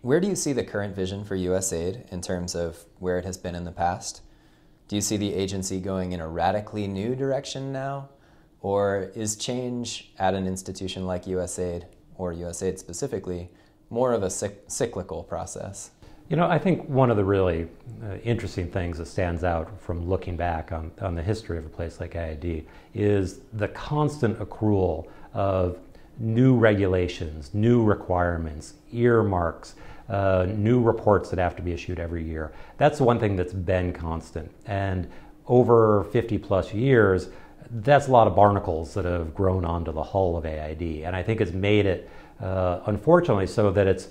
Where do you see the current vision for USAID in terms of where it has been in the past? Do you see the agency going in a radically new direction now? Or is change at an institution like USAID, or USAID specifically, more of a cyclical process? You know, I think one of the really interesting things that stands out from looking back on the history of a place like USAID is the constant accrual of new regulations, new requirements, earmarks, new reports that have to be issued every year. That's the one thing that's been constant. And over 50 plus years, that's a lot of barnacles that have grown onto the hull of USAID. And I think it's made it, unfortunately, so that it's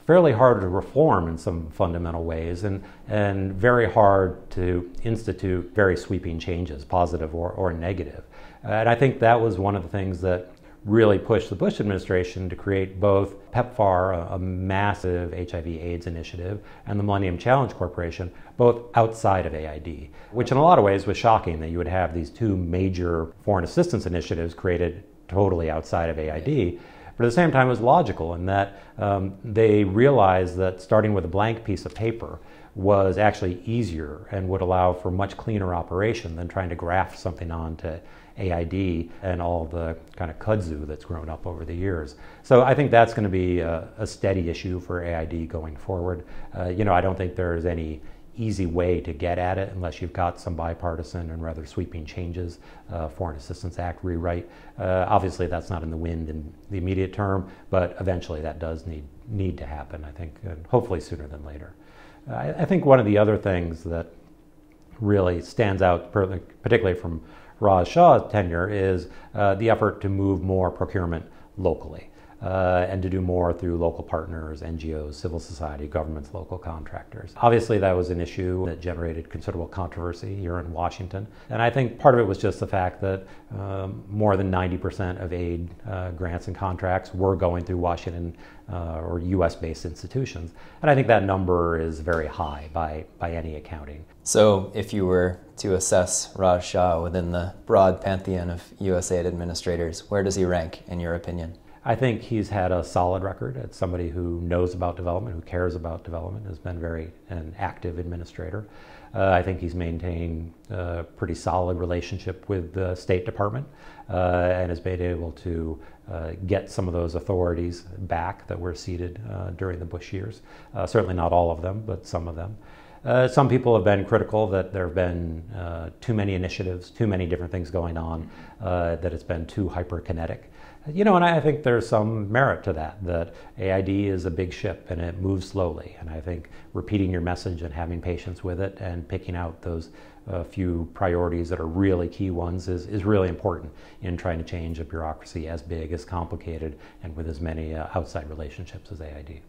fairly hard to reform in some fundamental ways and very hard to institute very sweeping changes, positive or negative. And I think that was one of the things that really pushed the Bush administration to create both PEPFAR, a massive HIV/AIDS initiative, and the Millennium Challenge Corporation, both outside of USAID, which in a lot of ways was shocking that you would have these two major foreign assistance initiatives created totally outside of USAID. But at the same time, it was logical in that they realized that starting with a blank piece of paper was actually easier and would allow for much cleaner operation than trying to graft something onto USAID and all the kind of kudzu that's grown up over the years. So I think that's going to be a steady issue for USAID going forward. I don't think there's any easy way to get at it unless you've got some bipartisan and rather sweeping changes, Foreign Assistance Act rewrite. Obviously that's not in the wind in the immediate term, but eventually that does need to happen, I think, and hopefully sooner than later. I think one of the other things that really stands out, particularly from Raj Shah's tenure, is the effort to move more procurement locally. And to do more through local partners, NGOs, civil society, governments, local contractors. Obviously that was an issue that generated considerable controversy here in Washington. And I think part of it was just the fact that more than 90% of aid grants and contracts were going through Washington or US-based institutions. And I think that number is very high by any accounting. So if you were to assess Raj Shah within the broad pantheon of USAID administrators, where does he rank in your opinion? I think he's had a solid record as somebody who knows about development, who cares about development, has been an active administrator. I think he's maintained a pretty solid relationship with the State Department and has been able to get some of those authorities back that were ceded during the Bush years. Certainly not all of them, but some of them. Some people have been critical that there have been too many initiatives, too many different things going on, that it's been too hyperkinetic. And I think there's some merit to that USAID is a big ship and it moves slowly. And I think repeating your message and having patience with it and picking out those few priorities that are really key ones is really important in trying to change a bureaucracy as big, as complicated, and with as many outside relationships as USAID.